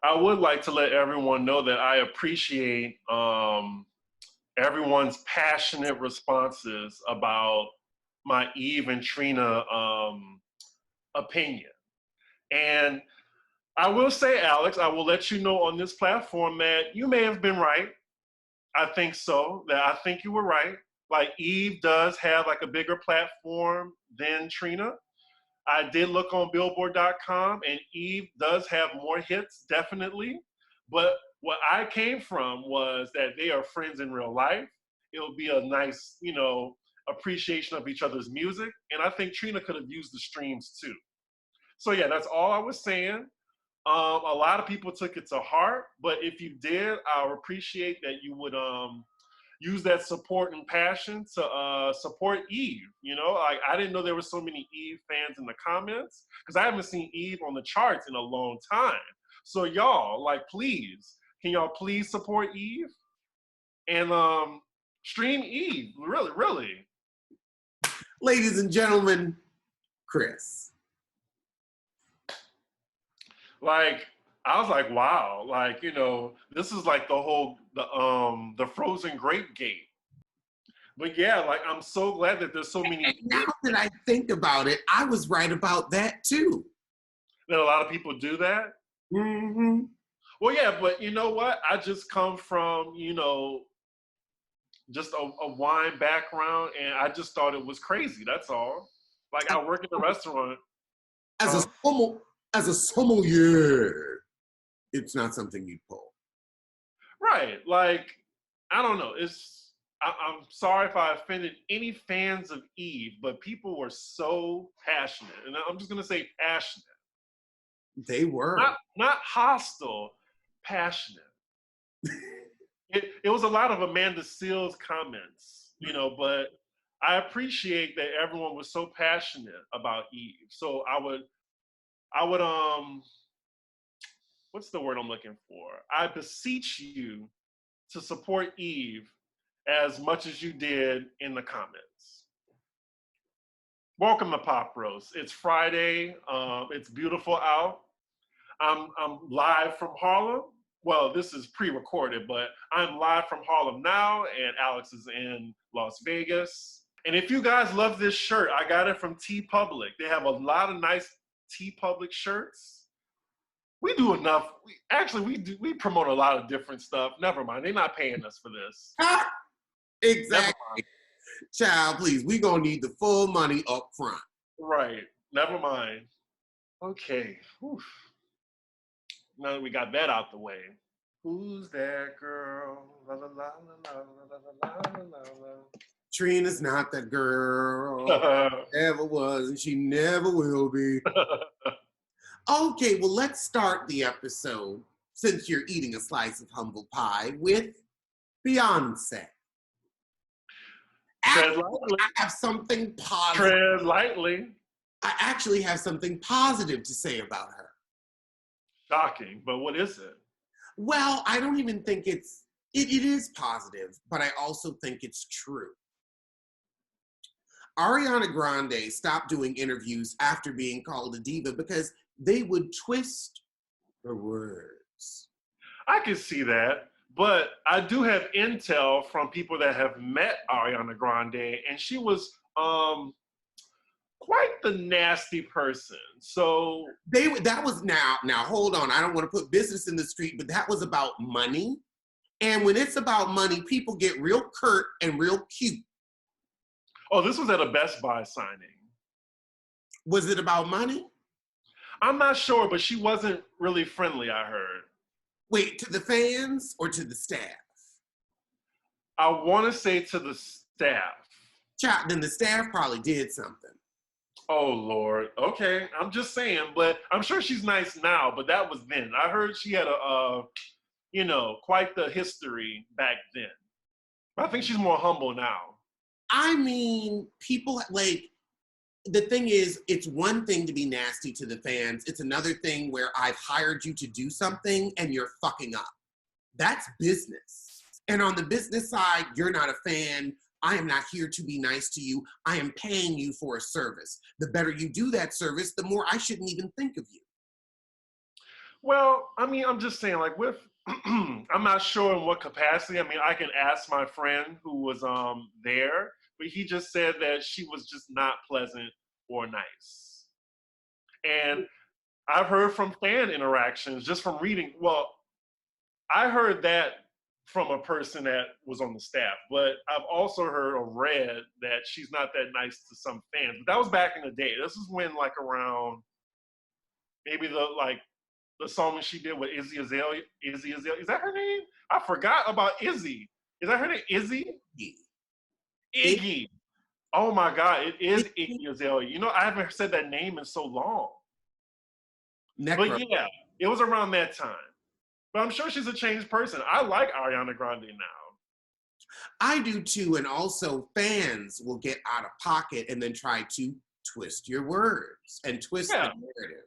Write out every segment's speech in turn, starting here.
I would like to let everyone know that I appreciate everyone's passionate responses about my Eve and Trina opinion. And I will say, Alex, I will let you know on this platform that you may have been right. I think so. That I think you were right. Like Eve does have like a bigger platform than Trina. I did look on Billboard.com, and Eve does have more hits, definitely. But what I came from was that they are friends in real life. It'll be a nice, appreciation of each other's music. And I think Trina could have used the streams too. So yeah, that's all I was saying. A lot of people took it to heart, but if you did, I would appreciate that you would use that support and passion to support Eve. Like I didn't know there were so many Eve fans in the comments because I haven't seen Eve on the charts in a long time. So y'all, like, please, can y'all please support Eve and stream Eve? Really, really. Ladies and gentlemen, Chris. Like, I was like, wow, like, this is like the frozen grape gate. But yeah, like, I'm so glad that there's so many. And now that I think about it, I was right about that too. That a lot of people do that? Mm-hmm. Well, yeah, but you know what? I just come from, just a wine background, and I just thought it was crazy. That's all. Like, I work in the restaurant. As a sommelier, it's not something you'd pull. Right. Like, I don't know. I'm sorry if I offended any fans of Eve, but people were so passionate. And I'm just going to say passionate. They were. Not hostile, passionate. It was a lot of Amanda Seales comments, but I appreciate that everyone was so passionate about Eve. So I would what's the word I'm looking for? I beseech you to support Eve as much as you did in the comments. Welcome to Pop Roast. It's Friday. It's beautiful out. I'm live from Harlem. Well, this is pre-recorded, but I'm live from Harlem now, and Alex is in Las Vegas. And if you guys love this shirt, I got it from TeePublic. They have a lot of nice TeePublic shirts. We do enough. We promote a lot of different stuff. Never mind. They're not paying us for this. Exactly. Child, please. We're going to need the full money up front. Right. Never mind. Okay. Whew. Now that we got that out the way. Who's that girl? La, la, la, la, la, la, la, la, la. Trina's not that girl. Never was, and she never will be. Okay, well, let's start the episode, since you're eating a slice of humble pie, with Beyonce. Tread lightly. I have something positive. Tread lightly. I actually have something positive to say about her. Shocking, but what is it? Well, I don't even think it is positive, but I also think it's true. Ariana Grande stopped doing interviews after being called a diva because they would twist her words. I can see that, but I do have intel from people that have met Ariana Grande, and she was quite the nasty person. So that was now hold on. I don't want to put business in the street, but that was about money. And when it's about money, people get real curt and real cute. Oh, this was at a Best Buy signing. Was it about money? I'm not sure, but she wasn't really friendly, I heard. Wait, to the fans or to the staff? I want to say to the staff. Child, then the staff probably did something. Oh, Lord. Okay, I'm just saying, but I'm sure she's nice now, but that was then. I heard she had quite the history back then. I think she's more humble now. I mean, people, like, the thing is, it's one thing to be nasty to the fans. It's another thing where I've hired you to do something and you're fucking up. That's business. And on the business side, you're not a fan. I am not here to be nice to you. I am paying you for a service. The better you do that service, the more I shouldn't even think of you. Well, I mean, I'm just saying, like, with, I'm not sure in what capacity. I mean, I can ask my friend who was there, but he just said that she was just not pleasant or nice. And I've heard from fan interactions just from reading. Well, I heard that from a person that was on the staff, but I've also heard or read that she's not that nice to some fans. But that was back in the day. This is when, like, around maybe the song she did with Izzy Azalea. Izzy Azalea. Is that her name? I forgot about Izzy. Is that her name? Izzy? Iggy. Oh my God, it is Iggy Azalea. You know, I haven't said that name in so long. But yeah, it was around that time. But I'm sure she's a changed person. I like Ariana Grande now. I do too, and also fans will get out of pocket and then try to twist your words and twist the narrative.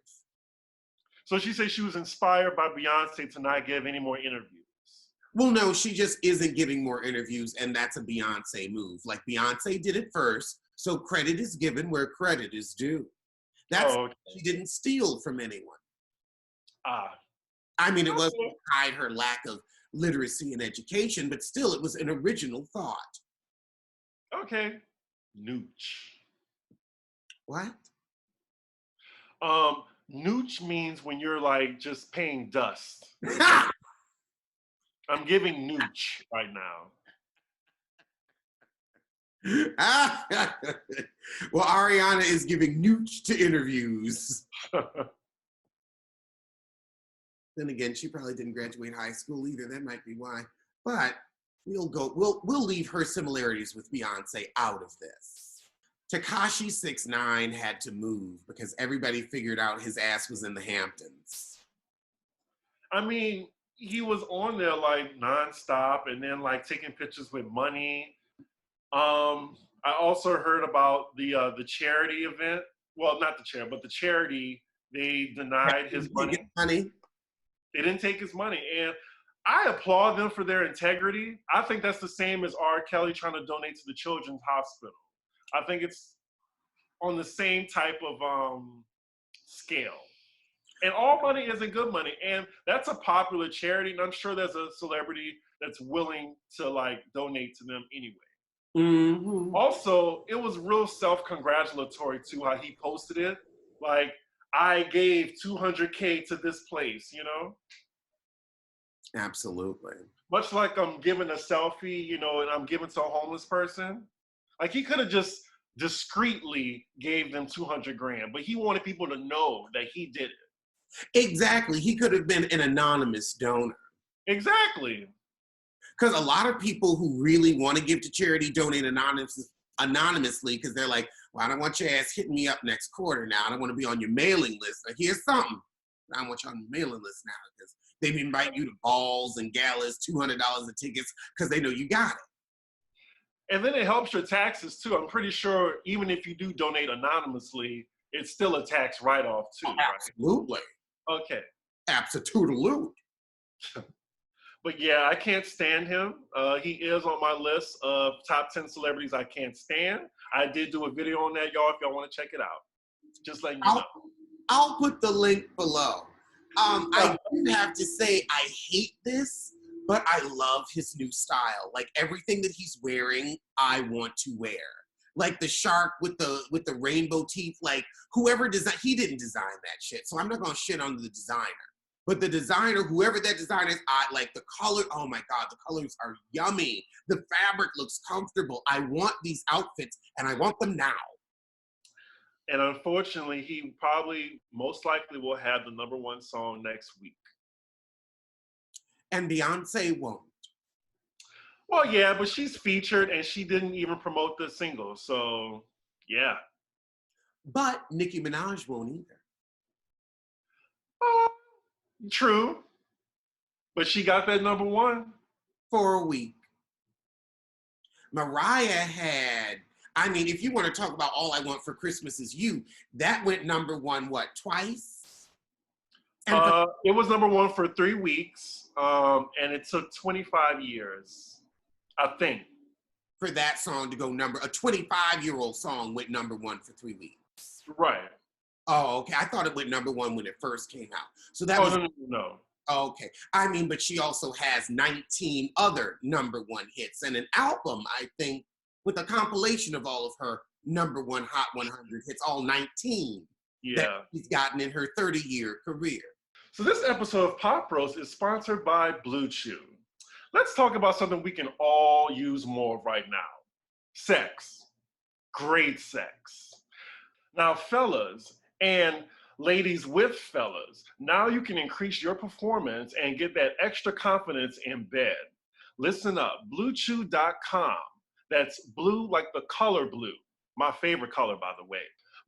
So she said she was inspired by Beyonce to not give any more interviews. Well, no, she just isn't giving more interviews, and that's a Beyonce move. Like, Beyonce did it first, so credit is given where credit is due. That's she didn't steal from anyone. I mean, it wasn't to hide her lack of literacy and education, but still, it was an original thought. Okay. Nooch. What? Nooch means when you're like just paying dust. I'm giving nooch right now. Well, Ariana is giving nooch to interviews. Then again, she probably didn't graduate high school either. That might be why. But we'll leave her similarities with Beyonce out of this. Tekashi 6ix9ine had to move because everybody figured out his ass was in the Hamptons. I mean, he was on there like nonstop and then like taking pictures with money. I also heard about the charity event. Well, not the charity, but the charity. They denied his money. They didn't take his money. And I applaud them for their integrity. I think that's the same as R. Kelly trying to donate to the Children's Hospital. I think it's on the same type of scale. And all money isn't good money. And that's a popular charity. And I'm sure there's a celebrity that's willing to like donate to them anyway. Mm-hmm. Also, it was real self-congratulatory too, how he posted it. Like, I gave 200K to this place, you know? Absolutely. Much like I'm giving a selfie, you know, and I'm giving to a homeless person. Like, he could have just discreetly gave them 200 grand, but he wanted people to know that he did it. Exactly. He could have been an anonymous donor. Exactly. Because a lot of people who really want to give to charity donate anonymously because they're like, well, I don't want your ass hitting me up next quarter now. I don't want to be on your mailing list. Like, here's something. I don't want you on your mailing list now because they invite you to balls and galas, $200 of tickets because they know you got it. And then it helps your taxes too. I'm pretty sure even if you do donate anonymously, it's still a tax write-off too, right? Absolutely. Okay. Absolutely. But yeah, I can't stand him. He is on my list of top 10 celebrities I can't stand. I did do a video on that, y'all, if y'all want to check it out. Just letting you know. I'll put the link below. I do have to say, I hate this, but I love his new style. Like, everything that he's wearing, I want to wear. Like the shark with the rainbow teeth, like whoever designed, he didn't design that shit. So I'm not gonna shit on the designer. But the designer, whoever that designer is, I like the color. Oh my God, the colors are yummy. The fabric looks comfortable. I want these outfits and I want them now. And unfortunately, he probably most likely will have the #1 song next week. And Beyonce won't. Well, yeah, but she's featured and she didn't even promote the single. So, yeah. But Nicki Minaj won't either. True. But she got that #1. For a week. Mariah had, I mean, if you want to talk about All I Want for Christmas Is You, that went #1, what, twice? It was #1 for 3 weeks, and it took 25 years, I think. For that song to go a 25-year-old song went #1 for 3 weeks. Right. Oh, okay. I thought it went number one when it first came out. So that Oh, was no. okay. I mean, but she also has 19 other number one hits and an album, I think, with a compilation of all of her number one Hot 100 hits, all 19 that Yeah. she's gotten in her 30-year career. So this episode of Pop Roast is sponsored by Blue Chew. Let's talk about something we can all use more of right now. Sex. Great sex. Now, fellas, and ladies with fellas, now you can increase your performance and get that extra confidence in bed. Listen up, bluechew.com. That's blue like the color blue. My favorite color, by the way.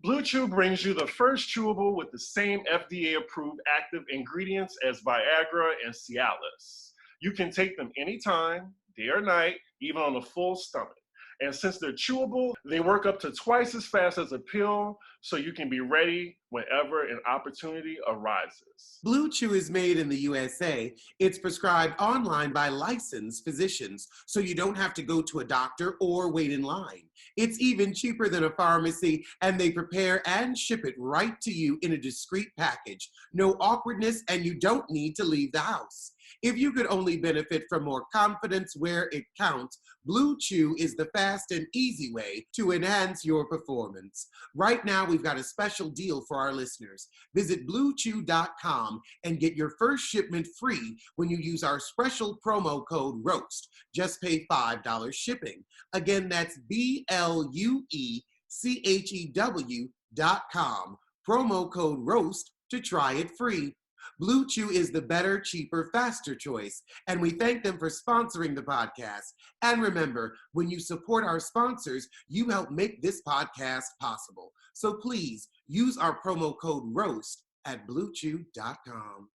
Blue Chew brings you the first chewable with the same FDA-approved active ingredients as Viagra and Cialis. You can take them anytime, day or night, even on a full stomach. And since they're chewable, they work up to twice as fast as a pill, so you can be ready whenever an opportunity arises. Blue Chew is made in the USA. It's prescribed online by licensed physicians, so you don't have to go to a doctor or wait in line. It's even cheaper than a pharmacy, and they prepare and ship it right to you in a discreet package. No awkwardness, and you don't need to leave the house. If you could only benefit from more confidence where it counts, Blue Chew is the fast and easy way to enhance your performance. Right now, we've got a special deal for our listeners. Visit bluechew.com and get your first shipment free when you use our special promo code ROAST. Just pay $5 shipping. Again, that's BLUECHEW.com. Promo code ROAST to try it free. Blue Chew is the better, cheaper, faster choice, and we thank them for sponsoring the podcast. And remember, when you support our sponsors, you help make this podcast possible. So please use our promo code ROAST at bluechew.com.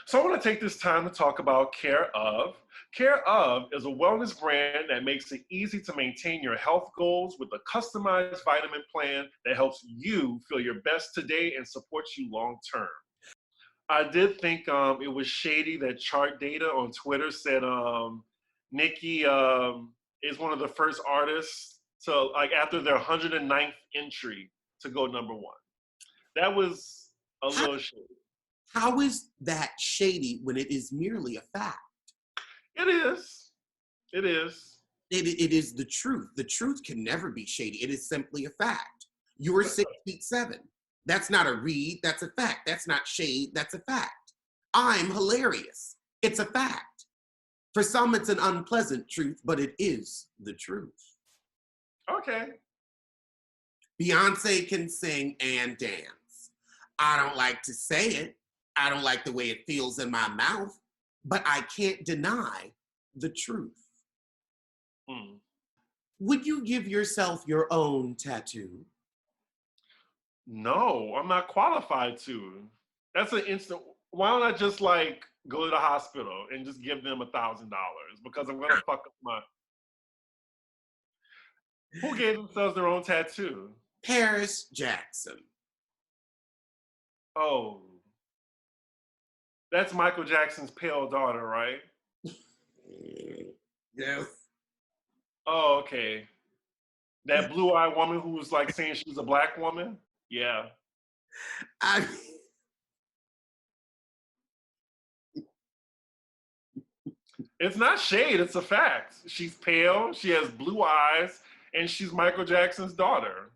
So I want to take this time to talk about Care Of. Care Of is a wellness brand that makes it easy to maintain your health goals with a customized vitamin plan that helps you feel your best today and supports you long term. I did think it was shady that Chart Data on Twitter said Nicki is one of the first artists to, like, after their 109th entry to go number one. That was a little shady. How is that shady when it is merely a fact? It is. It is. It is the truth. The truth can never be shady. It is simply a fact. You are 6'7". That's not a read, that's a fact. That's not shade, that's a fact. I'm hilarious. It's a fact. For some, it's an unpleasant truth, but it is the truth. Okay. Beyonce can sing and dance. I don't like to say it. I don't like the way it feels in my mouth, but I can't deny the truth. Would you give yourself your own tattoo? No, I'm not qualified to. That's an instant. Why don't I just like go to the hospital and just give them $1,000 because I'm gonna fuck up my. Who gave themselves their own tattoo? Paris Jackson. Oh, that's Michael Jackson's pale daughter, right? Yes. Oh, okay. That blue-eyed woman who was like saying she's a black woman. Yeah. It's not shade, it's a fact. She's pale, she has blue eyes, and she's Michael Jackson's daughter.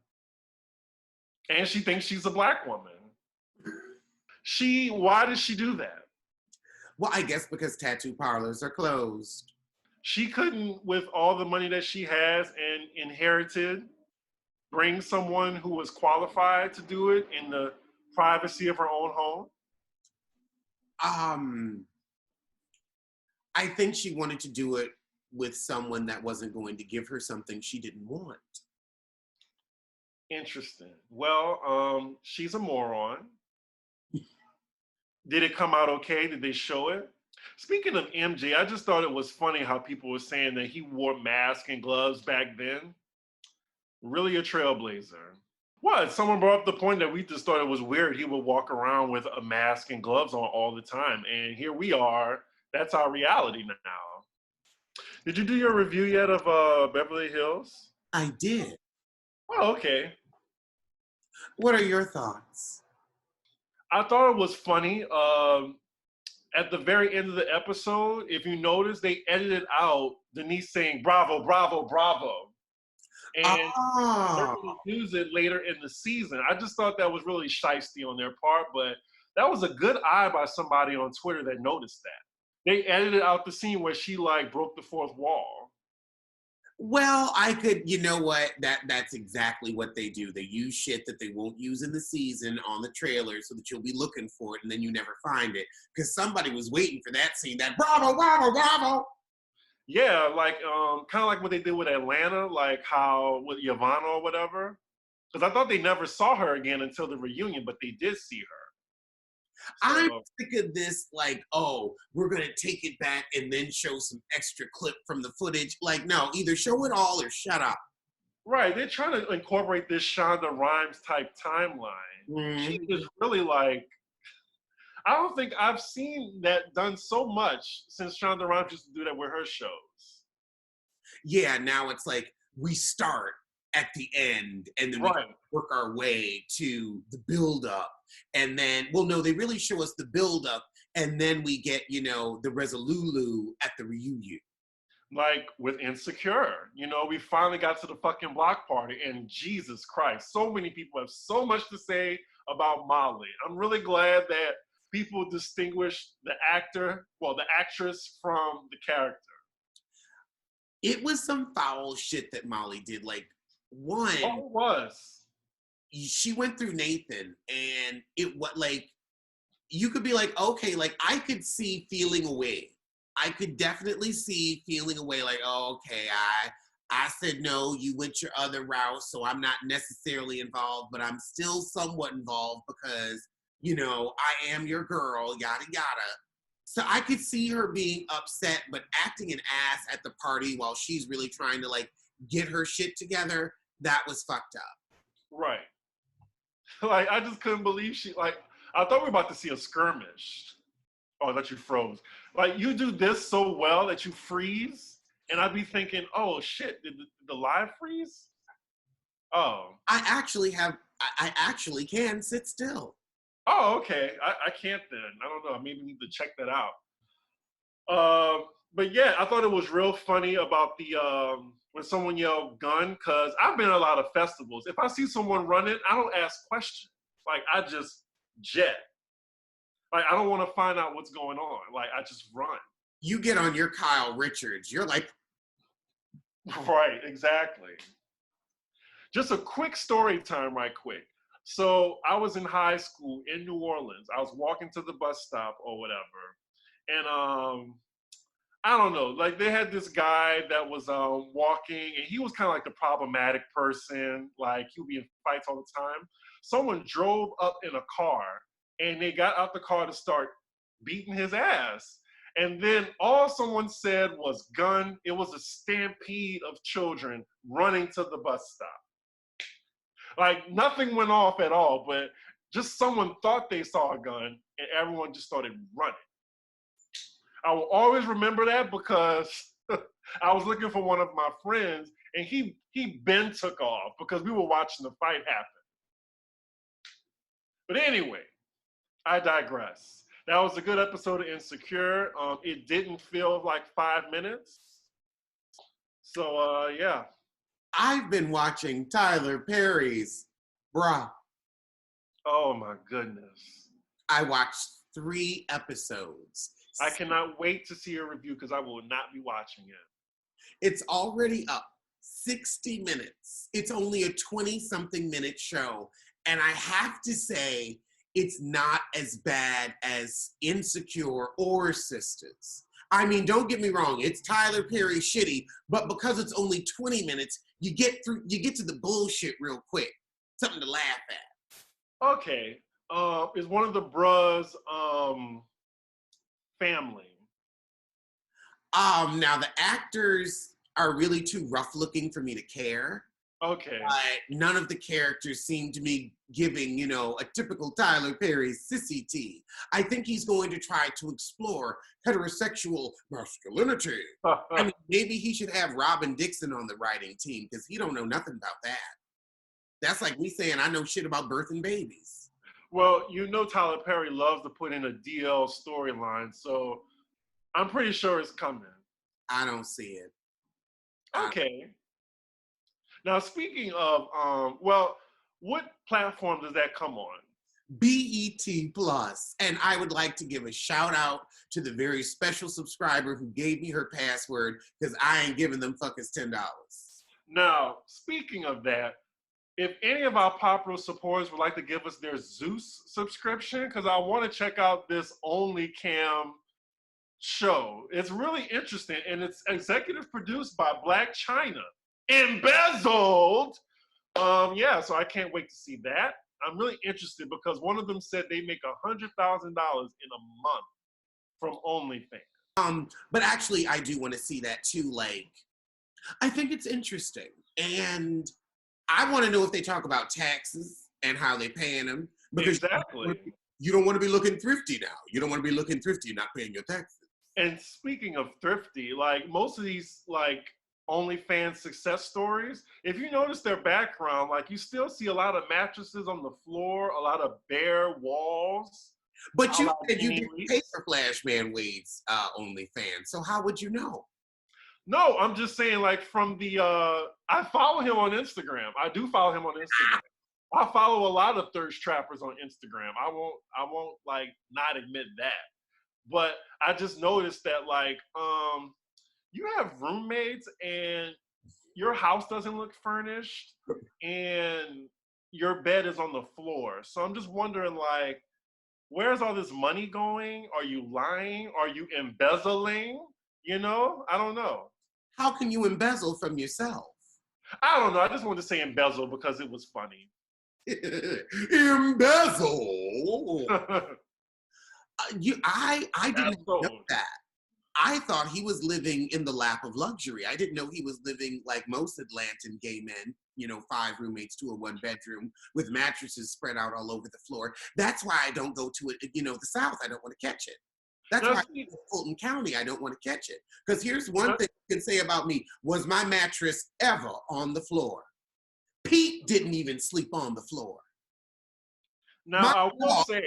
And she thinks she's a black woman. Why did she do that? Well, I guess because tattoo parlors are closed. She couldn't, with all the money that she has and inherited, bring someone who was qualified to do it in the privacy of her own home? I think she wanted to do it with someone that wasn't going to give her something she didn't want. Interesting. Well, she's a moron. Did it come out okay? Did they show it? Speaking of MJ, I just thought it was funny how people were saying that he wore masks and gloves back then. Really a trailblazer. What? Someone brought up the point that we just thought it was weird he would walk around with a mask and gloves on all the time. And here we are. That's our reality now. Did you do your review yet of Beverly Hills? I did. Oh, okay. What are your thoughts? I thought it was funny. At the very end of the episode, if you notice, they edited out Denise saying "Bravo, bravo, bravo," and they're Oh. going to use it later in the season. I just thought that was really shiesty on their part, but that was a good eye by somebody on Twitter that noticed that. They edited out the scene where she like broke the fourth wall. Well, I could, you know what? That's exactly what they do. They use shit that they won't use in the season on the trailer so that you'll be looking for it and then you never find it. Because somebody was waiting for that scene, that bravo, bravo, bravo. Yeah, like kind of like what they did with Atlanta, like how with Yvonne or whatever. Because I thought they never saw her again until the reunion, but they did see her. I'm So, sick of this, like, oh, we're going to take it back and then show some extra clip from the footage. Like, no, either show it all or shut up. right, they're trying to incorporate this Shonda Rhimes type timeline. She is really like, I don't think I've seen that done so much since Shonda Rhimes used to do that with her shows. Yeah, now it's like we start at the end and then we Right. work our way to the build up. And then, well, no, they really show us the build up and then we get, you know, the Resolulu at the reunion. Like with Insecure, you know, we finally got to the fucking block party, and Jesus Christ, so many people have so much to say about Molly. I'm really glad that people distinguish the actress from the character. It was some foul shit that Molly did. Like, one, Oh, it was. she went through Nathan and it was like, you could be like, okay, like I could see feeling away. I could definitely see feeling away like, oh, okay, I said no, you went your other route, so I'm not necessarily involved, but I'm still somewhat involved because, you know, I am your girl, yada yada. So I could see her being upset, but acting an ass at the party while she's really trying to like get her shit together, that was fucked up. Right. Like, I just couldn't believe I thought we were about to see a skirmish. Oh, that you froze. Like, you do this so well that you freeze, and I'd be thinking, oh shit, did the live freeze? Oh. I actually can sit still. Oh, okay. I can't then. I don't know. I maybe need to check that out. But yeah, I thought it was real funny about the when someone yelled gun, because I've been at a lot of festivals. If I see someone running, I don't ask questions. Like, I just jet. Like, I don't want to find out what's going on. Like, I just run. You get on your Kyle Richards, you're like, Right, exactly. Just a quick story time, right quick. So I was in high school in New Orleans. I was walking to the bus stop or whatever. And I don't know, like they had this guy that was walking, and he was kind of like the problematic person. Like, he would be in fights all the time. Someone drove up in a car, and they got out the car to start beating his ass. And then all someone said was gun. It was a stampede of children running to the bus stop. Like, nothing went off at all, but just someone thought they saw a gun, and everyone just started running. I will always remember that because I was looking for one of my friends, and he been took off because we were watching the fight happen. But anyway, I digress. That was a good episode of Insecure. It didn't feel like 5 minutes. So yeah. I've been watching Tyler Perry's Bruh. Oh my goodness. I watched 3 episodes. I cannot wait to see your review because I will not be watching it. It's already up 60 minutes. It's only a 20-something minute show. And I have to say, it's not as bad as Insecure or Sisters. I mean, don't get me wrong, it's Tyler Perry shitty, but because it's only 20 minutes, you get to the bullshit real quick. Something to laugh at. Okay. Is one of the bros family? Now the actors are really too rough looking for me to care. Okay. But none of the characters seem to be giving, you know, a typical Tyler Perry sissy tea. I think he's going to try to explore heterosexual masculinity. I mean, maybe he should have Robin Dixon on the writing team because he don't know nothing about that. That's like me saying I know shit about birthing babies. Well, you know Tyler Perry loves to put in a DL storyline, so I'm pretty sure it's coming. I don't see it. Okay. Now, speaking of, well, what platform does that come on? BET Plus. And I would like to give a shout out to the very special subscriber who gave me her password because I ain't giving them fuckers $10. Now, speaking of that, if any of our popular supporters would like to give us their Zeus subscription, because I want to check out this OnlyCam show. It's really interesting, and it's executive produced by Blac Chyna. Embezzled! Yeah, so I can't wait to see that. I'm really interested because one of them said they make $100,000 in a month from OnlyFans. But actually, I do want to see that too. Like, I think it's interesting. And I want to know if they talk about taxes and how they're paying them. Because exactly. You don't want to be looking thrifty now. You don't want to be looking thrifty, not paying your taxes. And speaking of thrifty, like most of these like OnlyFans success stories, if you notice their background, like you still see a lot of mattresses on the floor, a lot of bare walls. But you said you didn't pay for Flashman Wade's OnlyFans, so how would you know? No, I'm just saying, like from the I follow him on Instagram. I do follow him on Instagram. I follow a lot of thirst trappers on Instagram. I won't like not admit that. But I just noticed that like you have roommates and your house doesn't look furnished and your bed is on the floor. So I'm just wondering like, where's all this money going? Are you lying? Are you embezzling? You know, I don't know. How can you embezzle from yourself? I don't know. I just wanted to say embezzle because it was funny. Embezzle. I didn't know that. I thought he was living in the lap of luxury. I didn't know he was living like most Atlantan gay men, 5 roommates, 2 in 1 bedroom with mattresses spread out all over the floor. That's why I don't go to it, the South. I don't want to catch it. That's why in Fulton County, I don't want to catch it. Because here's one thing you can say about me. Was my mattress ever on the floor? Pete didn't even sleep on the floor. Now, I will say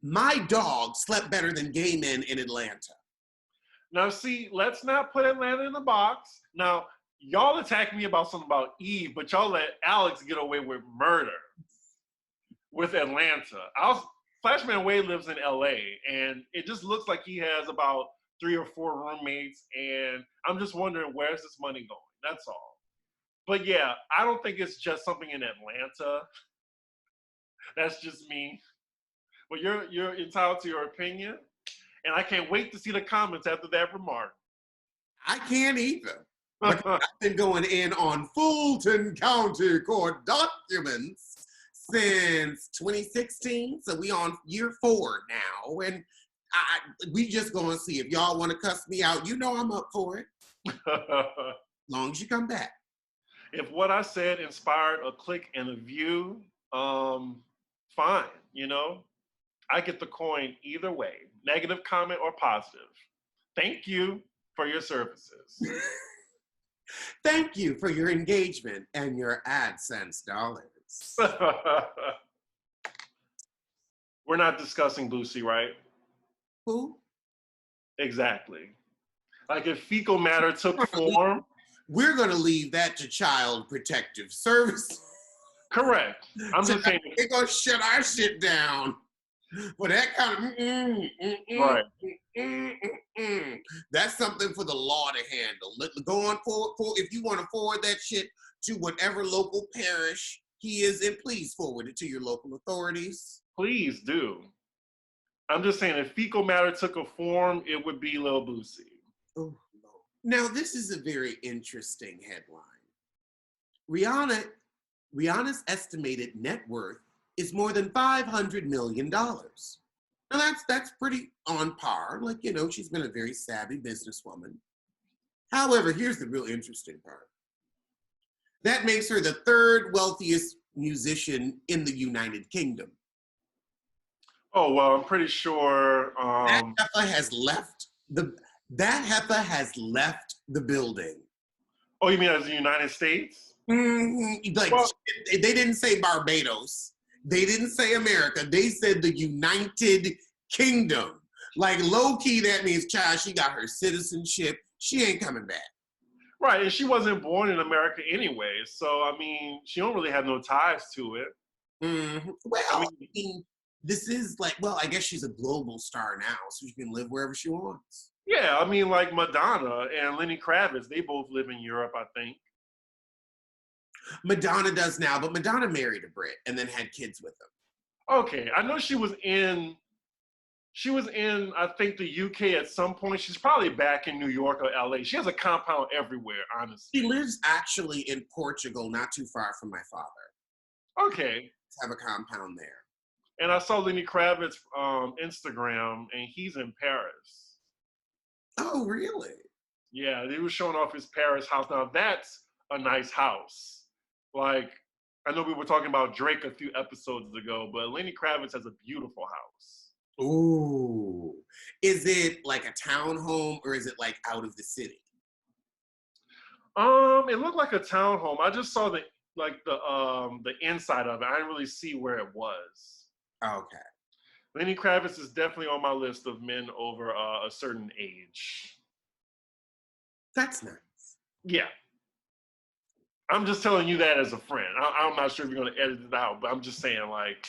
my dog slept better than gay men in Atlanta. Now, see, let's not put Atlanta in the box. Now, y'all attack me about something about Eve, but y'all let Alex get away with murder with Atlanta. Flashman Wade lives in LA, and it just looks like he has about 3 or 4 roommates, and I'm just wondering, where's this money going? That's all. But yeah, I don't think it's just something in Atlanta. That's just me. But you're entitled to your opinion, and I can't wait to see the comments after that remark. I can't either. I've been going in on Fulton County court documents since 2016, so we on year 4 now, and we just gonna see if y'all want to cuss me out. I'm up for it. Long as you come back. If what I said inspired a click and a view, fine. I get the coin either way, negative comment or positive. Thank you for your services. Thank you for your engagement and your AdSense dollars. We're not discussing Boosie, right? Who? Exactly. Like if fecal matter took form. We're going to leave that to Child Protective Service. Correct. I'm just saying. They're going to shut our shit down. For that kind of right. That's something for the law to handle. Go on forward. If you want to forward that shit to whatever local parish he is in, please forward it to your local authorities. Please do. I'm just saying, if fecal matter took a form, it would be Lil Boosie. Oh, no. Now, this is a very interesting headline. Rihanna's estimated net worth is more than $500 million. Now, that's pretty on par. Like, she's been a very savvy businesswoman. However, here's the real interesting part. That makes her the 3rd wealthiest musician in the United Kingdom. Oh, well, I'm pretty sure that heifer has left the building. Oh, you mean as the United States? Mm-hmm. Like, well, they didn't say Barbados. They didn't say America. They said the United Kingdom. Like, low-key, that means, child, she got her citizenship. She ain't coming back. Right, and she wasn't born in America anyway, so, I mean, she don't really have no ties to it. Mm-hmm. Well, I mean, this is like, well, I guess she's a global star now, so she can live wherever she wants. Yeah, I mean, like Madonna and Lenny Kravitz, they both live in Europe, I think. Madonna does now, but Madonna married a Brit and then had kids with him. Okay, I know she was in, I think, the UK at some point. She's probably back in New York or LA. She has a compound everywhere, honestly. She lives actually in Portugal, not too far from my father. Okay. Have a compound there. And I saw Lenny Kravitz Instagram, and he's in Paris. Oh, really? Yeah, he was showing off his Paris house. Now, that's a nice house. Like, I know we were talking about Drake a few episodes ago, but Lenny Kravitz has a beautiful house. Ooh. Is it like a townhome or is it like out of the city? It looked like a townhome. I just saw the inside of it. I didn't really see where it was. Okay. Lenny Kravitz is definitely on my list of men over a certain age. That's nice. Yeah. I'm just telling you that as a friend. I'm not sure if you're going to edit it out, but I'm just saying, like.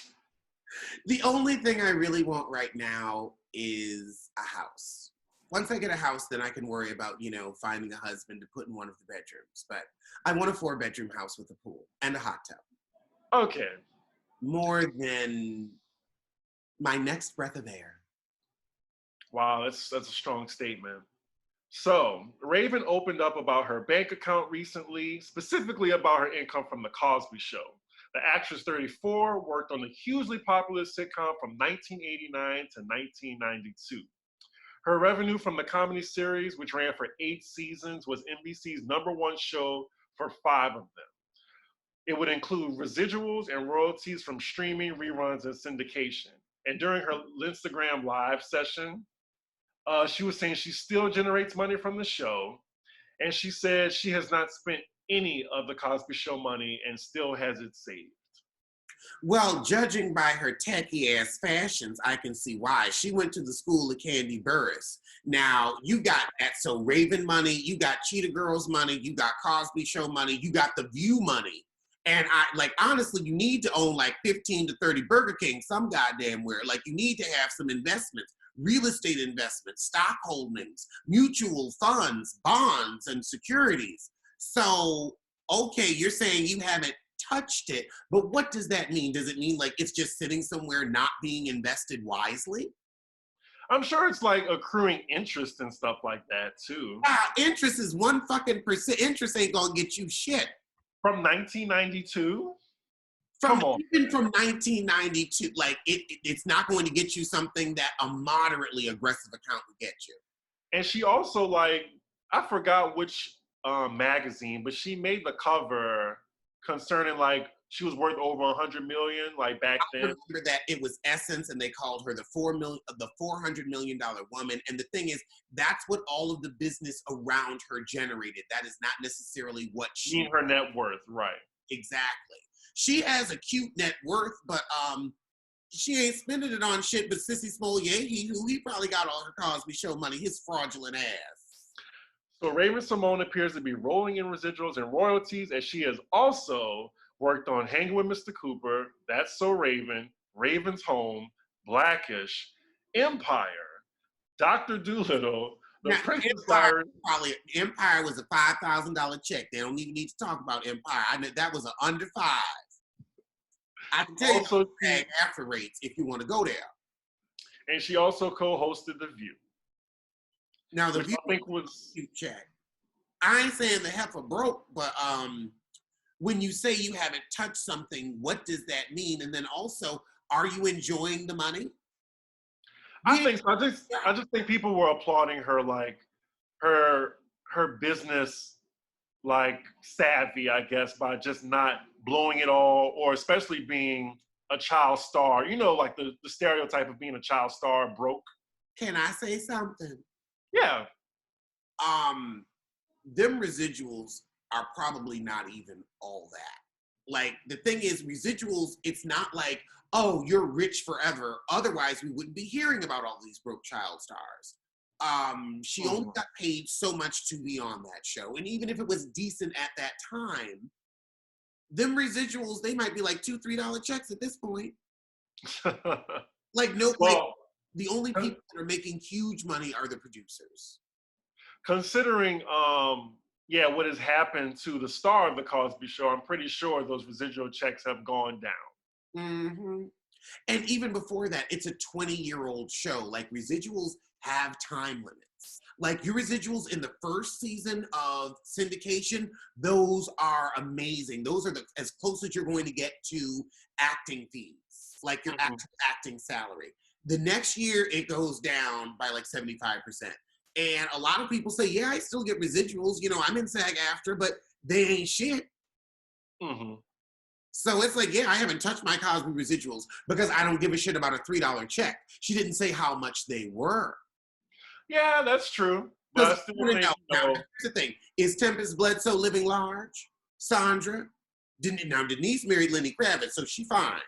The only thing I really want right now is a house. Once I get a house, then I can worry about, finding a husband to put in one of the bedrooms. But I want a 4-bedroom house with a pool and a hot tub. Okay. More than my next breath of air. Wow, that's a strong statement. So, Raven opened up about her bank account recently, specifically about her income from The Cosby Show. The actress, 34, worked on the hugely popular sitcom from 1989 to 1992. Her revenue from the comedy series, which ran for 8 seasons, was NBC's #1 show for 5 of them. It would include residuals and royalties from streaming, reruns, and syndication. And during her Instagram live session, she was saying she still generates money from the show. And she said she has not spent any of the Cosby Show money and still has it saved. Well, judging by her tacky ass fashions, I can see why. She went to the school of Candy Burris. Now, you got that. So Raven money, you got Cheetah Girls money, you got Cosby Show money, you got The View money. And honestly, you need to own like 15 to 30 Burger King, some goddamn where. Like, you need to have some investments, real estate investments, stock holdings, mutual funds, bonds, and securities. So, okay, you're saying you haven't touched it, but what does that mean? Does it mean like it's just sitting somewhere not being invested wisely? I'm sure it's like accruing interest and stuff like that too. Interest is 1 fucking percent. Interest ain't gonna get you shit. From 1992? Even from 1992, like it's not going to get you something that a moderately aggressive account would get you. And she also, like, I forgot which magazine, but she made the cover concerning, like, she was worth over 100 million, like, back then. I remember that it was Essence, and they called her the $400 million woman. And the thing is, that's what all of the business around her generated. That is not necessarily what she. Her net worth, right? Exactly. She has a cute net worth, but she ain't spending it on shit. But Sissy Smollett, he probably got all her Cosby Show money, his fraudulent ass. So Raven-Symoné appears to be rolling in residuals and royalties, as she has also worked on Hanging with Mr. Cooper, That's So Raven, Raven's Home, Blackish, Empire, Dr. Dolittle, The Princess Diaries. Empire was a $5,000 check. They don't even need to talk about Empire. I know that was an under 5. I can tell you after rates if you want to go there. And she also co-hosted The View. Now The View, I think was cute check. I ain't saying the heifer broke, but when you say you haven't touched something, what does that mean? And then also, are you enjoying the money? I think so. I just think people were applauding her, like her business, like savvy, I guess, by just not blowing it all, or especially being a child star. You know, like the stereotype of being a child star broke. Can I say something? Yeah. Them residuals are probably not even all that. Like, the thing is, residuals, it's not like, oh, you're rich forever. Otherwise, we wouldn't be hearing about all these broke child stars. She only got paid so much to be on that show. And even if it was decent at that time, them residuals, they might be like $2, $3 checks at this point. Like, no, like, the only people that are making huge money are the producers. Considering, what has happened to the star of the Cosby Show, I'm pretty sure those residual checks have gone down. Mm-hmm. And even before that, it's a 20-year-old show. Like, residuals have time limits. Like, your residuals in the first season of syndication, those are amazing. Those are as close as you're going to get to acting fees, like your acting salary. The next year, it goes down by like 75%. And a lot of people say, yeah, I still get residuals. You know, I'm in SAG-AFTRA, but they ain't shit. Mm-hmm. So it's like, yeah, I haven't touched my Cosby residuals because I don't give a shit about a $3 check. She didn't say how much they were. Yeah, that's true. But I still think, now, here's the thing. Is Tempest Bledsoe living large? Sandra? Now, Denise married Lenny Kravitz, so she fine.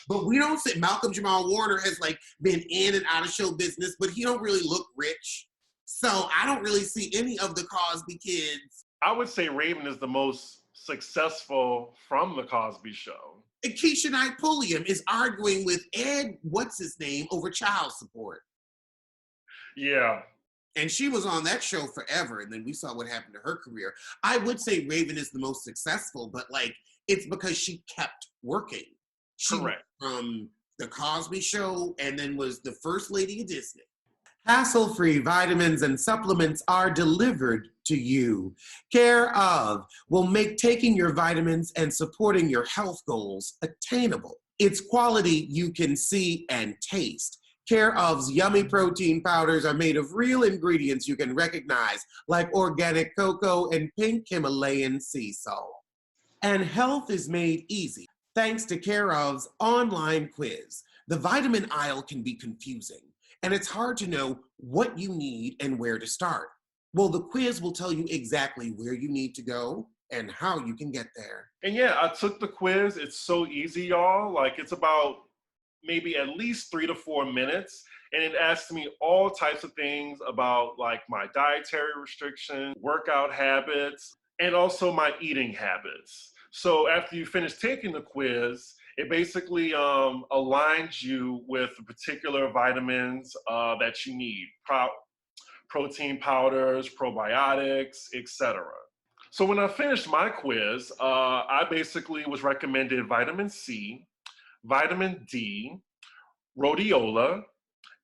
But we don't say Malcolm Jamal Warner has like been in and out of show business, but he don't really look rich. So I don't really see any of the Cosby kids. I would say Raven is the most successful from the Cosby Show. And Keisha Knight Pulliam is arguing with Ed, what's his name, over child support. Yeah. And she was on that show forever, and then we saw what happened to her career. I would say Raven is the most successful, but like, it's because she kept working. She Correct. Went from the Cosby Show and then was the first lady of Disney. Hassle-free vitamins and supplements are delivered to you. Care of will make taking your vitamins and supporting your health goals attainable. It's quality you can see and taste. Care of's yummy protein powders are made of real ingredients you can recognize, like organic cocoa and pink Himalayan sea salt. And health is made easy thanks to Care of's online quiz. The vitamin aisle can be confusing, and it's hard to know what you need and where to start. Well, the quiz will tell you exactly where you need to go and how you can get there. And yeah, I took the quiz. It's so easy, y'all. Like, it's about maybe at least 3 to 4 minutes. And it asks me all types of things about like my dietary restrictions, workout habits, and also my eating habits. So after you finish taking the quiz, it basically aligns you with the particular vitamins that you need, protein powders, probiotics, etc. So when I finished my quiz, I basically was recommended vitamin C, vitamin D, rhodiola,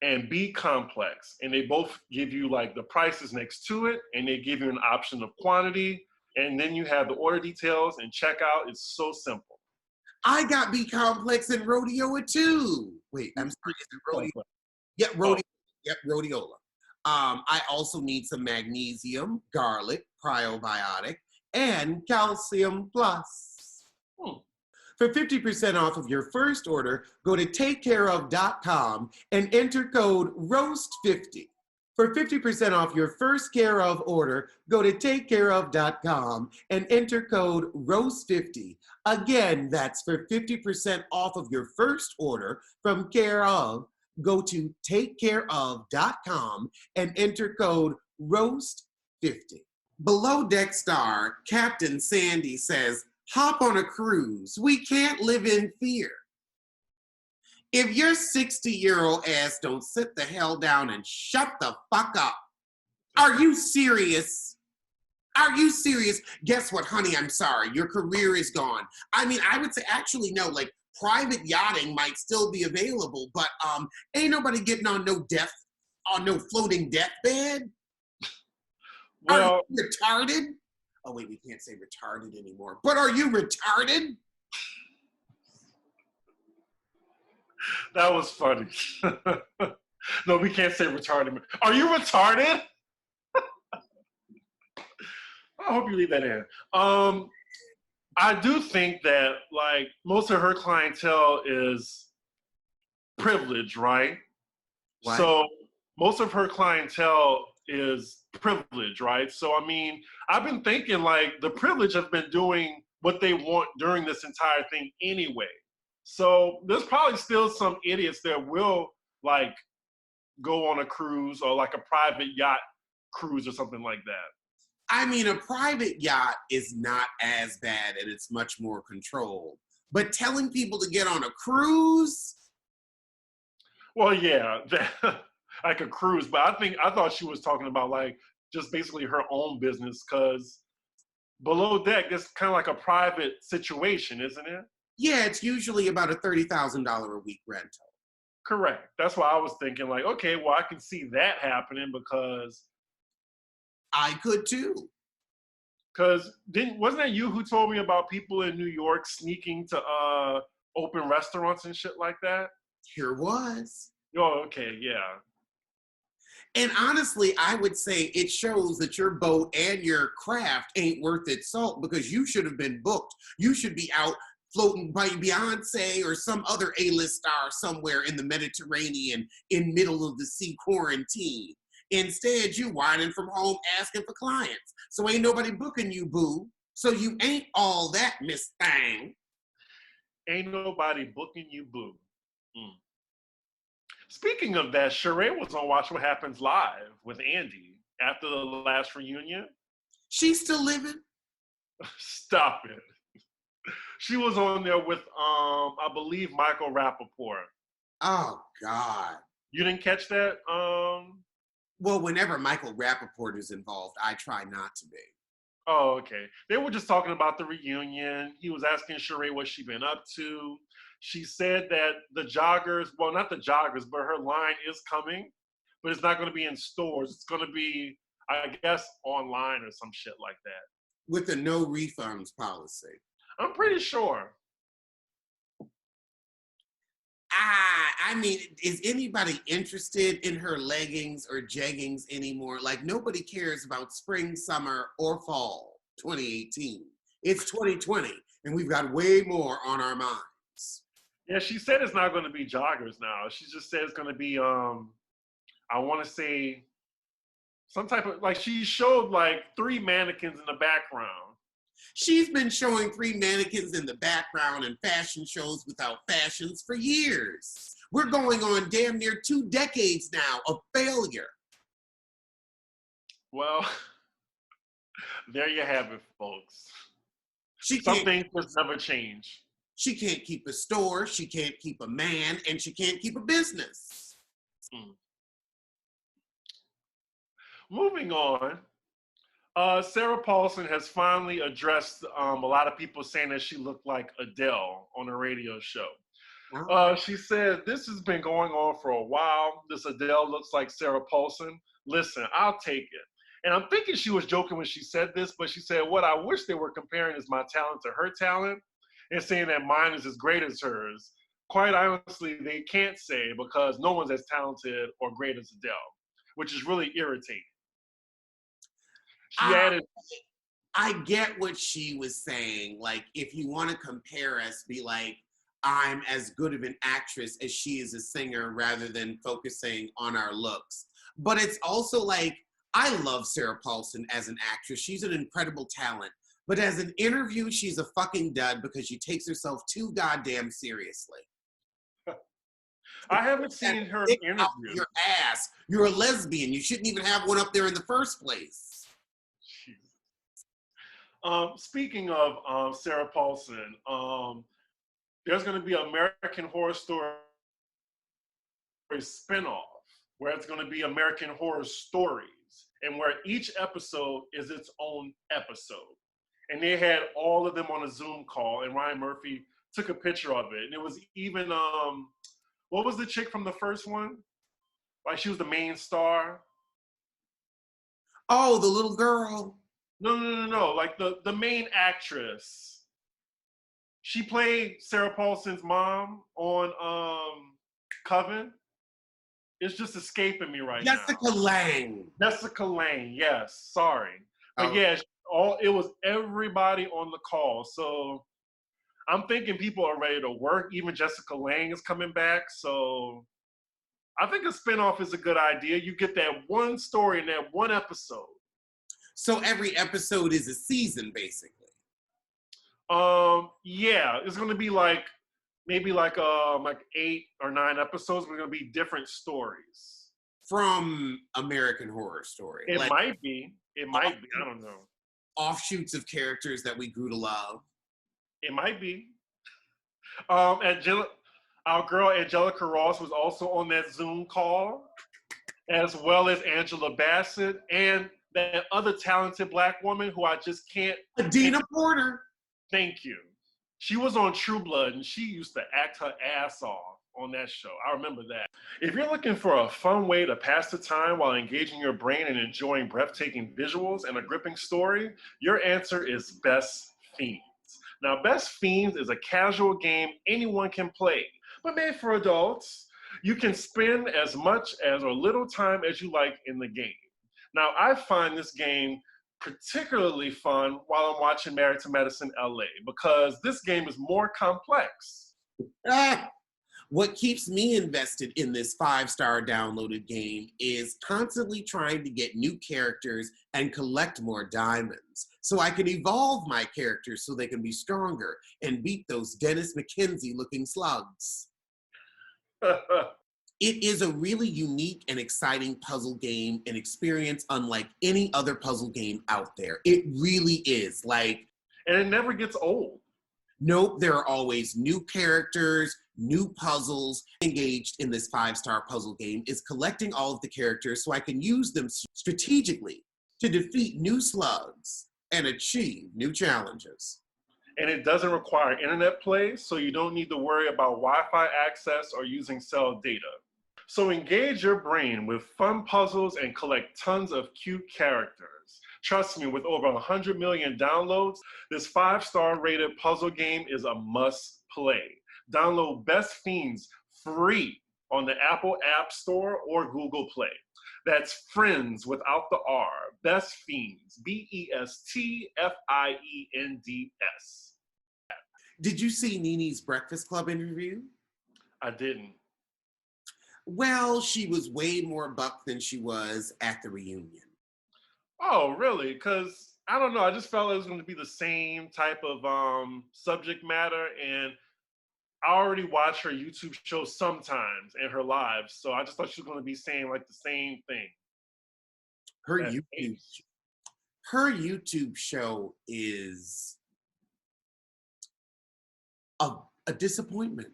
and B complex. And they both give you like the prices next to it, and they give you an option of quantity. And then you have the order details and checkout. It's so simple. I got B complex and rhodiola too. Wait, I'm sorry, is it rhodiola? Yeah, rhodiola. Yep, rhodiola. I also need some magnesium, garlic, probiotic, and calcium plus. For 50% off of your first order, go to takecareof.com and enter code ROAST50. For 50% off your first Care of order, go to takecareof.com and enter code ROAST50. Again, that's for 50% off of your first order from Care of. Go to takecareof.com and enter code ROAST50. Below Deck star Captain Sandy says, hop on a cruise. We can't live in fear. If your 60-year-old ass don't sit the hell down and shut the fuck up. Are you serious? Are you serious? Guess what, honey? I'm sorry. Your career is gone. I mean, I would say actually no, like private yachting might still be available, but ain't nobody getting on no floating deathbed. Well, are you retarded? Oh wait, we can't say retarded anymore. But are you retarded? That was funny. No, we can't say retarded. Are you retarded? I hope you leave that in. I do think that like most of her clientele is privileged, right? What? So most of her clientele is privileged, right? So I mean, I've been thinking like the privilege has been doing what they want during this entire thing anyway. So there's probably still some idiots that will like go on a cruise or like a private yacht cruise or something like that. I mean, a private yacht is not as bad and it's much more controlled. But telling people to get on a cruise? Well, yeah, like a cruise. But I thought she was talking about like just basically her own business, because below deck it's kind of like a private situation, isn't it? Yeah, it's usually about a $30,000 a week rental. Correct. That's why I was thinking like, okay, well, I can see that happening because I could too. Wasn't that you who told me about people in New York sneaking to open restaurants and shit like that? Here was. Oh, okay, yeah. And honestly, I would say it shows that your boat and your craft ain't worth its salt, because you should have been booked. You should be out floating by Beyonce or some other A-list star somewhere in the Mediterranean in middle of the sea quarantine. Instead, you whining from home asking for clients. So ain't nobody booking you, boo. So you ain't all that, Miss Thang. Ain't nobody booking you, boo. Mm. Speaking of that, Sheree was on Watch What Happens Live with Andy after the last reunion. She's still living? Stop it. She was on there with, I believe, Michael Rappaport. Oh, God. You didn't catch that? Well, whenever Michael Rappaport is involved, I try not to be. Oh, okay. They were just talking about the reunion. He was asking Sheree what she'd been up to. She said that the joggers, well, not the joggers, but her line is coming, but it's not going to be in stores. It's going to be, I guess, online or some shit like that. With a no refunds policy. I'm pretty sure. I mean, is anybody interested in her leggings or jeggings anymore? Like, nobody cares about spring, summer, or fall 2018. It's 2020, and we've got way more on our minds. Yeah, she said it's not going to be joggers now. She just said it's going to be, I want to say, some type of, like, she showed like 3 mannequins in the background. She's been showing 3 mannequins in the background in fashion shows without fashions for years. We're going on damn near 2 decades now of failure. Well, there you have it, folks. Some things just never change. She can't keep a store, she can't keep a man, and she can't keep a business. Moving on. Sarah Paulson has finally addressed a lot of people saying that she looked like Adele on a radio show. She said, this has been going on for a while. This Adele looks like Sarah Paulson. Listen, I'll take it. And I'm thinking she was joking when she said this, but she said, what I wish they were comparing is my talent to her talent and saying that mine is as great as hers. Quite honestly, they can't say, because no one's as talented or great as Adele, which is really irritating. She added, I get what she was saying. Like, if you want to compare us, be like, I'm as good of an actress as she is a singer, rather than focusing on our looks. But it's also like, I love Sarah Paulson as an actress. She's an incredible talent. But as an interview, she's a fucking dud because she takes herself too goddamn seriously. I haven't seen her interview. Your ass. You're a lesbian. You shouldn't even have one up there in the first place. Speaking of Sarah Paulson, there's going to be an American Horror Story spinoff where it's going to be American Horror Stories, and where each episode is its own episode. And they had all of them on a Zoom call, and Ryan Murphy took a picture of it. And it was even, what was the chick from the first one? Like, she was the main star. Oh, the little girl. No. Like the main actress. She played Sarah Paulson's mom on Coven. It's just escaping me right now. Jessica Lange. Jessica Lange, yes. Sorry. But yeah, it was everybody on the call. So I'm thinking people are ready to work. Even Jessica Lange is coming back. So I think a spinoff is a good idea. You get that one story in that one episode. So every episode is a season, basically. Yeah, it's gonna be like maybe like 8 or 9 episodes. We're gonna be different stories. From American Horror Story. It Like might be. It might be. I don't know. offshoots of characters that we grew to love. It might be. Our girl Angelica Ross was also on that Zoom call, as well as Angela Bassett and that other talented Black woman who I just can't. Adina Porter. Thank you. She was on True Blood and she used to act her ass off on that show. I remember that. If you're looking for a fun way to pass the time while engaging your brain and enjoying breathtaking visuals and a gripping story, your answer is Best Fiends. Now, Best Fiends is a casual game anyone can play, but made for adults. You can spend as much as or little time as you like in the game. Now, I find this game particularly fun while I'm watching Married to Medicine LA because this game is more complex. What keeps me invested in this 5-star downloaded game is constantly trying to get new characters and collect more diamonds so I can evolve my characters so they can be stronger and beat those Dennis McKenzie looking slugs. It is a really unique and exciting puzzle game, an experience unlike any other puzzle game out there. It really is. Like, and it never gets old. Nope, there are always new characters, new puzzles. Engaged in this 5-star puzzle game is collecting all of the characters so I can use them strategically to defeat new slugs and achieve new challenges. And it doesn't require internet play, so you don't need to worry about Wi-Fi access or using cell data. So engage your brain with fun puzzles and collect tons of cute characters. Trust me, with over 100 million downloads, this 5-star rated puzzle game is a must play. Download Best Fiends free on the Apple App Store or Google Play. That's Friends without the R. Best Fiends. BESTFIENDS. Did you see NeNe's Breakfast Club interview? I didn't. Well, she was way more buck than she was at the reunion. Oh, really? Because, I don't know, I just felt it was going to be the same type of subject matter, and I already watch her YouTube show sometimes and her lives, so I just thought she was going to be saying like the same thing. Her YouTube show is a disappointment.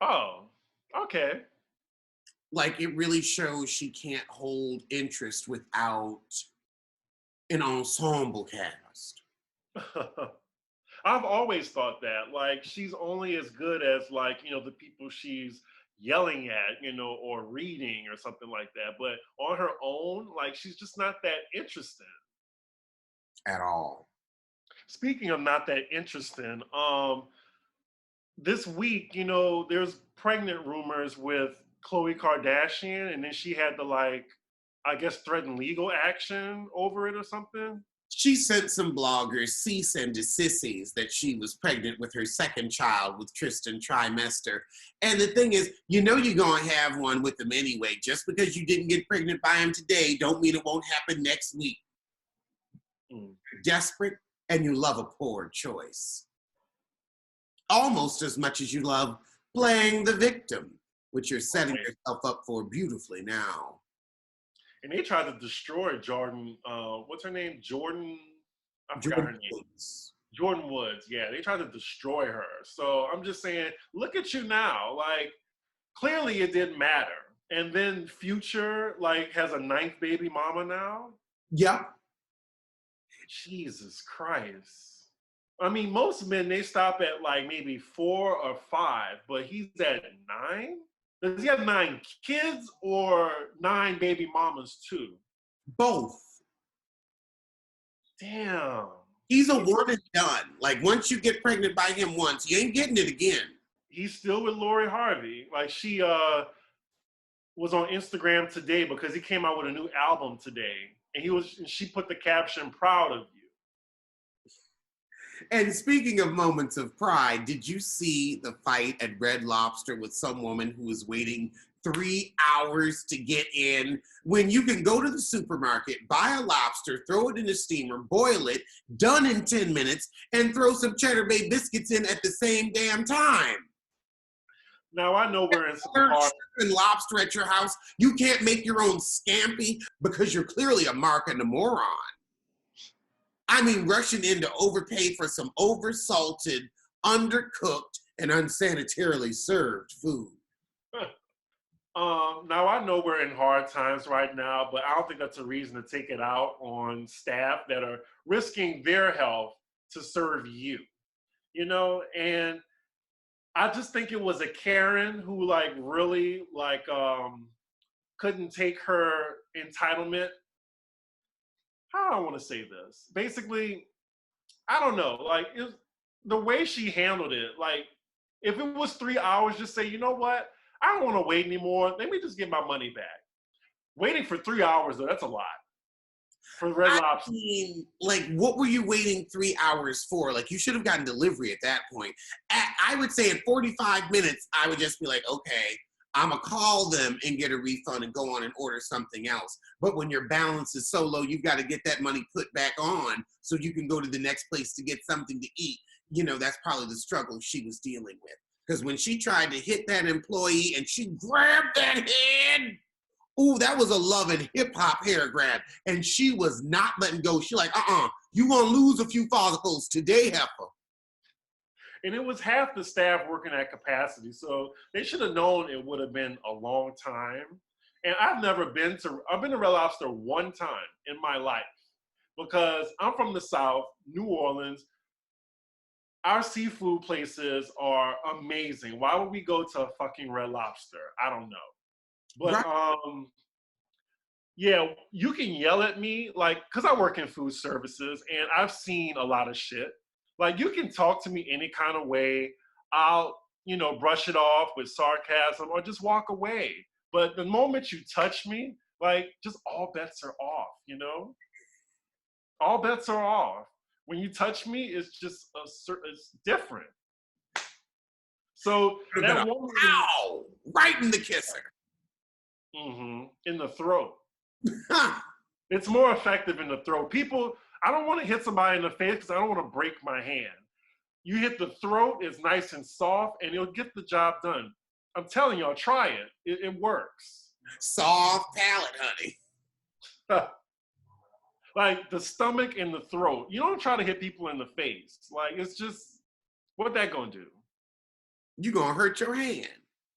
Oh, okay. Like, it really shows she can't hold interest without an ensemble cast. I've always thought that. Like, she's only as good as, like, you know, the people she's yelling at, you know, or reading or something like that. But on her own, like, she's just not that interesting. At all. Speaking of not that interesting, this week, you know, there's pregnant rumors with Khloe Kardashian, and then she had to, like, I guess threaten legal action over it or something. She sent some bloggers cease and desists that she was pregnant with her second child with Tristan Trimester. And the thing is, you know you're going to have one with him anyway. Just because you didn't get pregnant by him today don't mean it won't happen next week. You're desperate and you love a poor choice. Almost as much as you love playing the victim, which you're setting yourself up for beautifully now. And they tried to destroy Jordan. What's her name? Jordan. I forgot her name. Woods. Jordan Woods. Yeah, they tried to destroy her. So I'm just saying, look at you now. Like, clearly it didn't matter. And then Future, like, has a 9th baby mama now. Yep. Jesus Christ. I mean, most men, they stop at like maybe 4 or 5, but he's at 9? Does he have 9 kids or 9 baby mamas too? Both. Damn. He's a one and done. Like, once you get pregnant by him once, you ain't getting it again. He's still with Lori Harvey. Like, she was on Instagram today because he came out with a new album today. And she put the caption, "Proud of you." And speaking of moments of pride, did you see the fight at Red Lobster with some woman who was waiting 3 hours to get in when you can go to the supermarket, buy a lobster, throw it in a steamer, boil it, done in 10 minutes, and throw some Cheddar Bay biscuits in at the same damn time? Now I know we're in some hard... and lobster at your house. You can't make your own scampi because you're clearly a mark and a moron. I mean, rushing in to overpay for some oversalted, undercooked, and unsanitarily served food. Now I know we're in hard times right now, but I don't think that's a reason to take it out on staff that are risking their health to serve you, you know? And I just think it was a Karen who like really like couldn't take her entitlement. How do I want to say this? Basically, I don't know, like the way she handled it, like if it was 3 hours, just say, you know what? I don't want to wait anymore. Let me just get my money back. Waiting for 3 hours, though, that's a lot. For Red Lobster. I mean, like, what were you waiting 3 hours for? Like, you should have gotten delivery at that point. I would say at 45 minutes, I would just be like, okay, I'm going to call them and get a refund and go on and order something else. But when your balance is so low, you've got to get that money put back on so you can go to the next place to get something to eat. You know, that's probably the struggle she was dealing with. Because when she tried to hit that employee and she grabbed that head, ooh, that was a Love and Hip Hop hair grab. And she was not letting go. She like, you gonna lose a few follicles today, heifer. And it was half the staff working at capacity. So they should have known it would have been a long time. And I've been to Red Lobster one time in my life because I'm from the South, New Orleans. Our seafood places are amazing. Why would we go to a fucking Red Lobster? I don't know. But yeah, you can yell at me, like, because I work in food services and I've seen a lot of shit. Like, you can talk to me any kind of way. I'll, brush it off with sarcasm or just walk away. But the moment you touch me, like, just all bets are off, All bets are off. When you touch me, it's just it's different. So that woman, ow, right in the kisser. In the throat. It's more effective in the throat. I don't want to hit somebody in the face because I don't want to break my hand. You hit the throat, it's nice and soft, and it'll get the job done. I'm telling y'all, try it. It works. Soft palate, honey. Like the stomach and the throat. You don't try to hit people in the face. Like, it's just, what that gonna do? You gonna hurt your hand.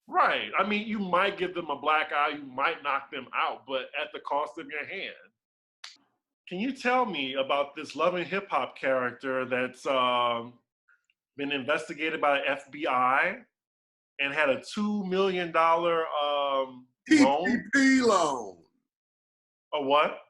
Right. I mean, you might give them a black eye, you might knock them out, but at the cost of your hand. Can you tell me about this Love and Hip Hop character that's been investigated by the FBI and had a $2 million loan? PPP loan. A what?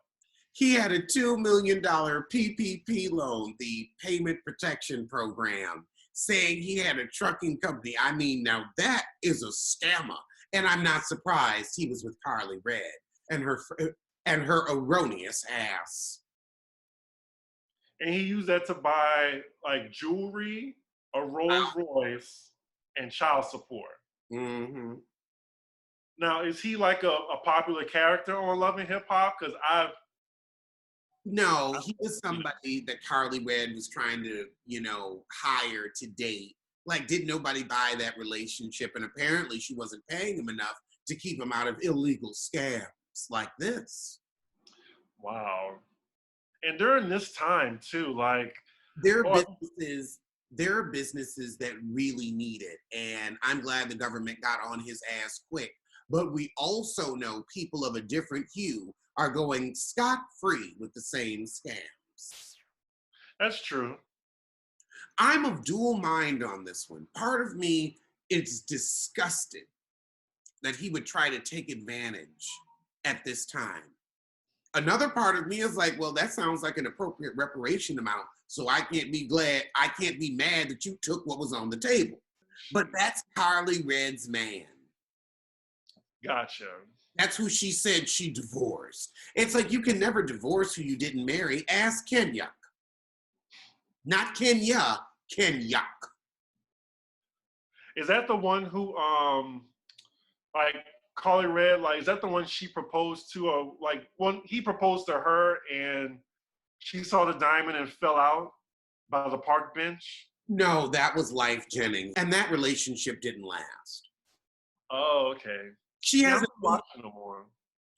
He had a $2 million PPP loan, the Payment Protection Program, saying he had a trucking company. I mean, now that is a scammer. And I'm not surprised he was with Carly Red and her erroneous ass. And he used that to buy like jewelry, a Rolls Royce, and child support. Mm-hmm. Now, is he like a popular character on Love and Hip Hop? Because No, he was somebody that Carly Red was trying to, hire to date. Like, did nobody buy that relationship? And apparently she wasn't paying him enough to keep him out of illegal scams like this. Wow. And during this time, too, like... There are businesses that really need it. And I'm glad the government got on his ass quick. But we also know people of a different hue are going scot-free with the same scams. That's true. I'm of dual mind on this one. Part of me is disgusted that he would try to take advantage at this time. Another part of me is like, well, that sounds like an appropriate reparation amount, so I can't be mad that you took what was on the table. But that's Carly Red's man. Gotcha. That's who she said she divorced. It's like you can never divorce who you didn't marry. Ask Kenya. Not Kenya, Kenyak. Is that the one who, like, Carly Red, like, is that the one she proposed to, or like one he proposed to her and she saw the diamond and fell out by the park bench? No, that was Life Jennings, and that relationship didn't last. Oh, okay. She Yeah, has I'm not watching no more.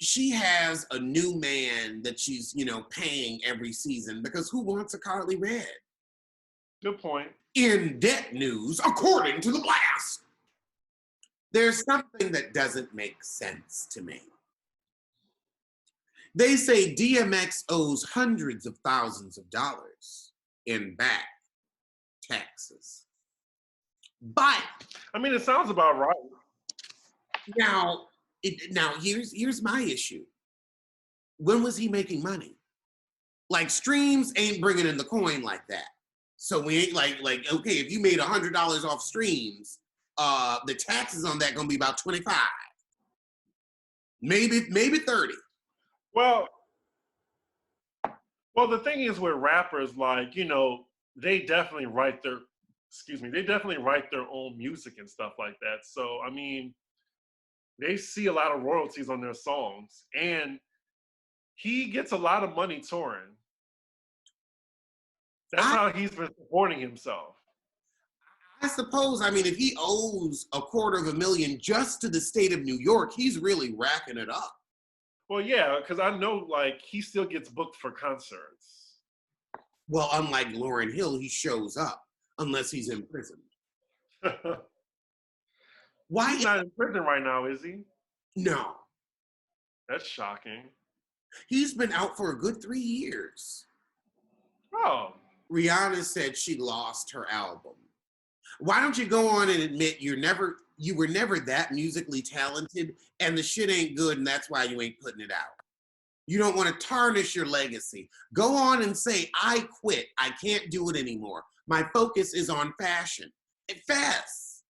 she has a new man that she's, paying every season, because who wants a Carly Red? Good point. In debt news, according to the Blast, there's something that doesn't make sense to me. They say DMX owes hundreds of thousands of dollars in back taxes. But I mean, it sounds about right. now here's my issue. When was he making money? Like, streams ain't bringing in the coin like that. So we ain't like okay, if you made $100 off streams, the taxes on that gonna be about 25, maybe 30. Well, the thing is with rappers, like, they definitely write their own music and stuff like that. So, I mean, they see a lot of royalties on their songs, and he gets a lot of money touring. That's how he's been supporting himself. I suppose, if he owes $250,000 just to the state of New York, he's really racking it up. Well, yeah, because I know, like, he still gets booked for concerts. Well, unlike Lauryn Hill, he shows up unless he's in prison. Why? He's not in prison right now, is he? No. That's shocking. He's been out for a good 3 years. Oh. Rihanna said she lost her album. Why don't you go on and admit you were never that musically talented, and the shit ain't good, and that's why you ain't putting it out. You don't want to tarnish your legacy. Go on and say, I quit. I can't do it anymore. My focus is on fashion. Confess.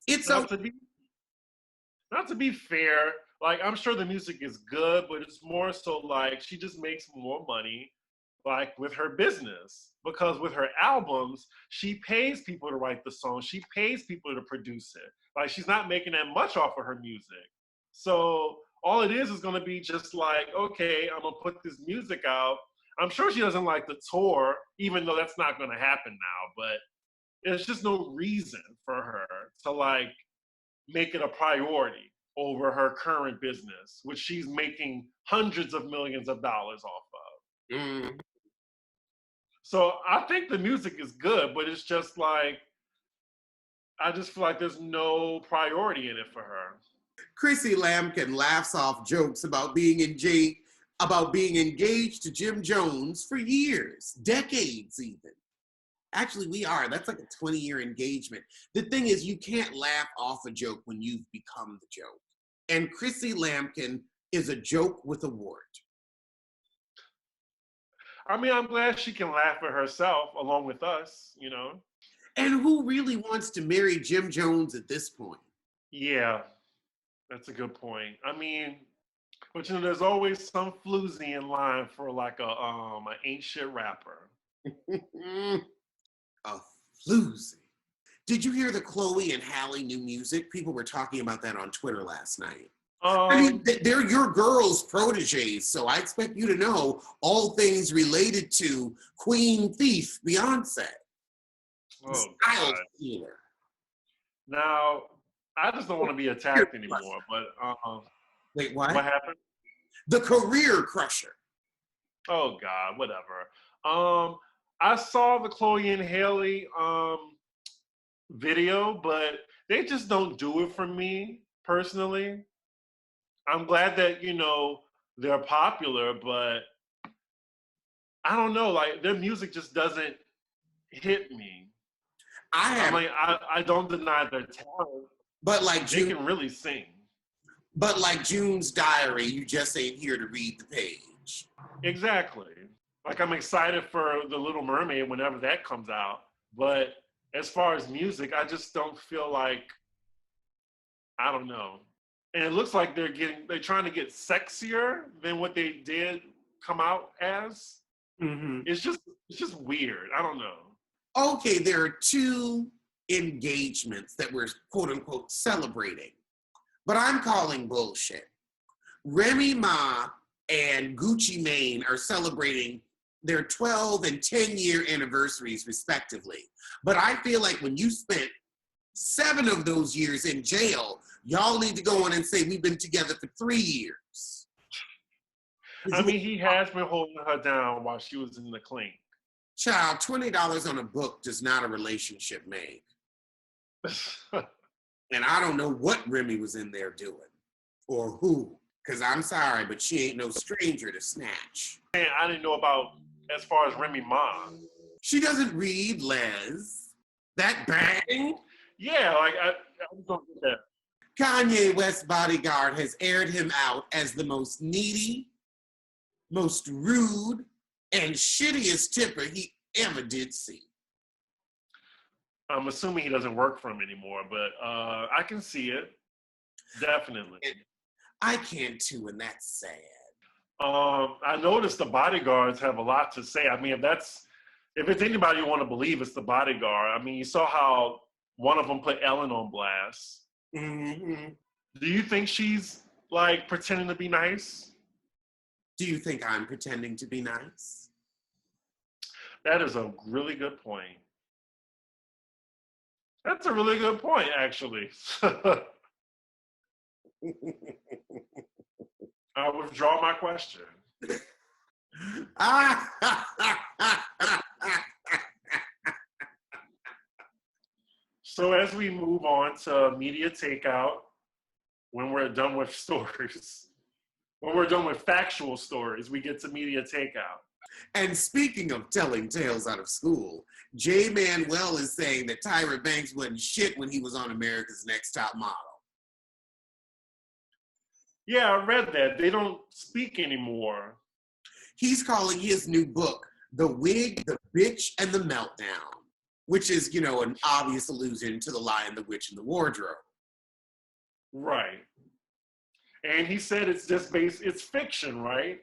It's not to be fair, like, I'm sure the music is good, but it's more so like she just makes more money, like, with her business. Because with her albums, she pays people to write the song. She pays people to produce it. Like, she's not making that much off of her music. So all it is going to be just like, okay, I'm going to put this music out. I'm sure she doesn't like the tour, even though that's not going to happen now. But there's just no reason for her to, like, make it a priority over her current business, which she's making hundreds of millions of dollars off of. Mm. So I think the music is good, but it's just like, I just feel like there's no priority in it for her. Chrissy Lampkin laughs off jokes about being engaged to Jim Jones for years, decades even. Actually, we are. That's like a 20-year engagement. The thing is, you can't laugh off a joke when you've become the joke. And Chrissy Lampkin is a joke with a wart. I mean, I'm glad she can laugh at herself along with us, And who really wants to marry Jim Jones at this point? Yeah, that's a good point. I mean, but there's always some floozy in line for like an ain't shit rapper. A floozy. Did you hear the Khloe and Halle new music? People were talking about that on Twitter last night. They're your girls' proteges, so I expect you to know all things related to Queen Thief Beyonce. Oh, Style God. stealer. Now, I just don't want to be attacked anymore, but wait, what? What happened? The career crusher. Oh, God, whatever. I saw the Khloe and Halle video, but they just don't do it for me personally. I'm glad that, they're popular, but I don't know, like, their music just doesn't hit me. I don't deny their talent, but like they can really sing. But like June's Diary, you just ain't here to read the page. Exactly. Like, I'm excited for The Little Mermaid whenever that comes out, but as far as music, I just don't feel like, I don't know. And it looks like they're trying to get sexier than what they did come out as. Mm-hmm. It's just weird. I don't know. Okay, there are two engagements that we're quote unquote celebrating. But I'm calling bullshit. Remy Ma and Gucci Mane are celebrating their 12 and 10-year anniversaries, respectively. But I feel like when you spent 7 of those years in jail, y'all need to go on and say we've been together for 3 years. I mean, he has been holding her down while she was in the clink. Child, $20 on a book does not a relationship make. And I don't know what Remy was in there doing or who, because I'm sorry, but she ain't no stranger to snatch. Man, I didn't know about as far as Remy Ma. She doesn't read, Les. That bang? Yeah, like I was gonna get that. Kanye West's bodyguard has aired him out as the most needy, most rude, and shittiest tipper he ever did see. I'm assuming he doesn't work for him anymore, but I can see it. Definitely. And I can too, and that's sad. I noticed the bodyguards have a lot to say. I mean, if it's anybody you want to believe, it's the bodyguard. I mean, you saw how one of them put Ellen on blast. Mm-hmm. Do you think she's like pretending to be nice? Do you think I'm pretending to be nice? That is a really good point. That's a really good point, actually. I withdraw my question. So as we move on to media takeout, when we're done with stories, when we're done with factual stories, we get to media takeout. And speaking of telling tales out of school, Jay Manuel is saying that Tyra Banks wasn't shit when he was on America's Next Top Model. Yeah, I read that. They don't speak anymore. He's calling his new book The Wig, the Bitch, and the Meltdown, which is, you know, an obvious allusion to The Lion, the Witch, and the Wardrobe. Right. And he said it's just it's fiction, right?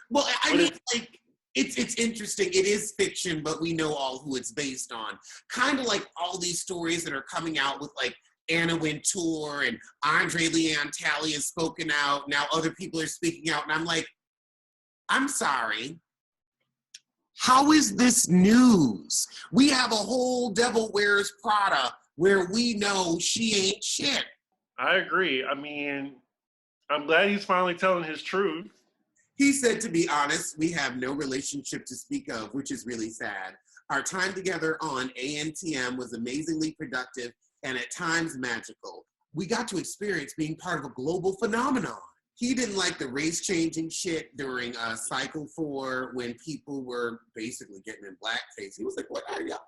Well, I mean, like, it's interesting. It is fiction, but we know all who it's based on. Kind of like all these stories that are coming out with, like, Anna Wintour and Andre Leon Talley has spoken out. Now other people are speaking out. And I'm like, I'm sorry. How is this news? We have a whole Devil Wears Prada where we know she ain't shit. I agree. I mean, I'm glad he's finally telling his truth. He said, to be honest, we have no relationship to speak of, which is really sad. Our time together on ANTM was amazingly productive and at times magical. We got to experience being part of a global phenomenon. He didn't like the race-changing shit during Cycle 4 when people were basically getting in blackface. He was like, what are y'all?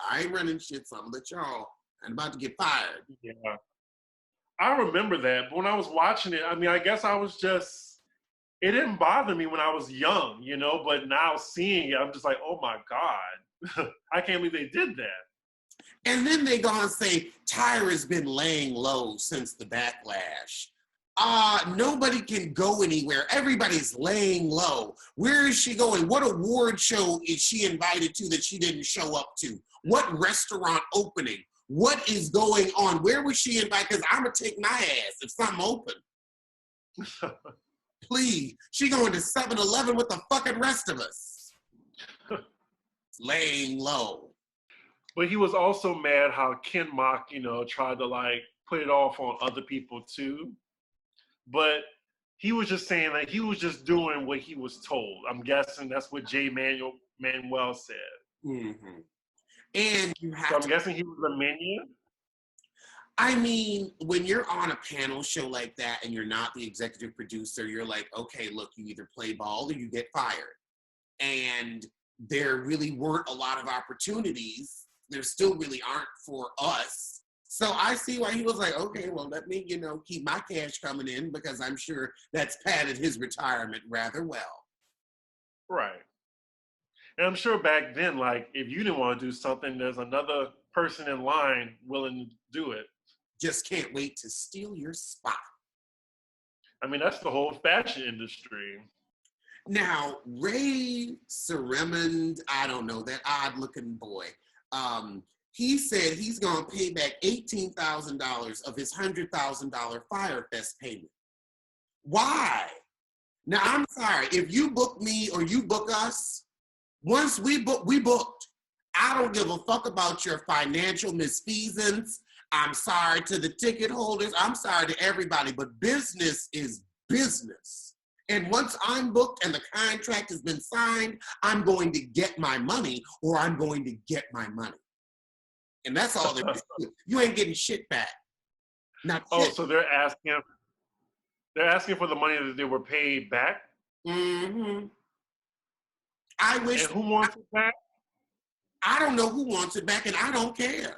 I ain't running shit, so I'm gonna let y'all. I'm about to get fired. Yeah. I remember that, but when I was watching it, I mean, I guess I was just, it didn't bother me when I was young, you know, but now seeing it, I'm just like, oh my God, I can't believe they did that. And then they go and say, Tyra's been laying low since the backlash. Nobody can go anywhere. Everybody's laying low. Where is she going? What award show is she invited to that she didn't show up to? What restaurant opening? What is going on? Where was she invited? Because I'm going to take my ass if something open. Please. She going to 7-Eleven with the fucking rest of us. Laying low. But he was also mad how Ken Mock, you know, tried to like put it off on other people too. But he was just saying that he was just doing what he was told. I'm guessing that's what Jay Manuel said. Mm-hmm. And you have so I'm guessing he was a minion? I mean, when you're on a panel show like that and you're not the executive producer, you're like, okay, look, you either play ball or you get fired. And there really weren't a lot of opportunities. There still really aren't for us. So I see why he was like, okay, well, let me, you know, keep my cash coming in because I'm sure that's padded his retirement rather well. Right. And I'm sure back then, like, if you didn't want to do something, there's another person in line willing to do it. Just can't wait to steal your spot. I mean, that's the whole fashion industry. Now, Ray Ceremond, I don't know, that odd-looking boy, He said he's going to pay back $18,000 of his $100,000 Fyre Fest payment. Why? Now, I'm sorry. If you book me or you book us, once we booked. I don't give a fuck about your financial misfeasance. I'm sorry to the ticket holders. I'm sorry to everybody, but business is business. And once I'm booked and the contract has been signed, I'm going to get my money or I'm going to get my money. And that's all they're doing. You ain't getting shit back. Not shit. So they're asking for the money that they were paid back? Mm-hmm. I wish. And who wants it back? I don't know who wants it back, and I don't care.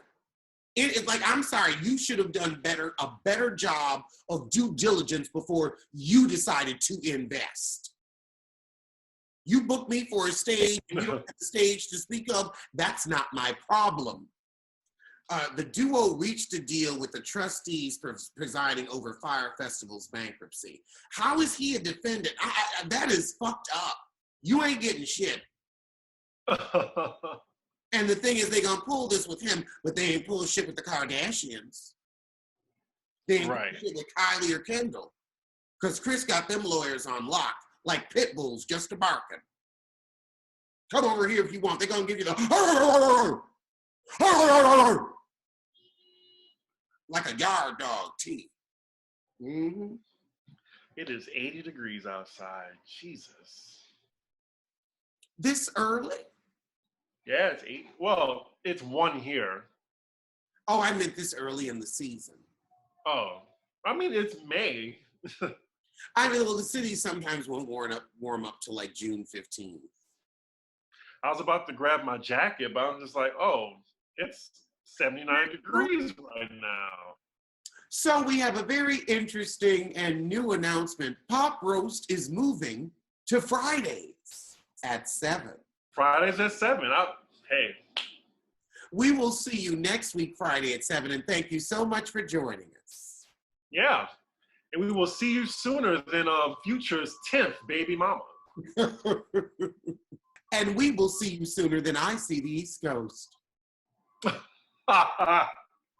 It's like, I'm sorry, you should have done a better job of due diligence before you decided to invest. You booked me for a stage, and you don't have the stage to speak of. That's not my problem. The duo reached a deal with the trustees presiding over Fyre Festival's bankruptcy. How is he a defendant? That is fucked up. You ain't getting shit. And the thing is, they're going to pull this with him, but they ain't pull shit with the Kardashians. They ain't pull shit with Kylie or Kendall. Because Chris got them lawyers on lock, like pit bulls just a barking. Come over here if you want. They're going to give you the like a yard dog teeth. Mm-hmm. It is 80 degrees outside. Jesus. This early? Yeah, it's 8. Well, it's 1 here. Oh, I meant this early in the season. Oh, I mean, it's May. I mean, well, the city sometimes won't warm up to like June 15th. I was about to grab my jacket, but I'm just like, oh, it's 79 degrees right now. So we have a very interesting and new announcement. Pop Roast is moving to Fridays at 7. Fridays at 7. Hey. We will see you next week, Friday at 7, and thank you so much for joining us. Yeah. And we will see you sooner than Future's 10th baby mama. And we will see you sooner than I see the East Coast.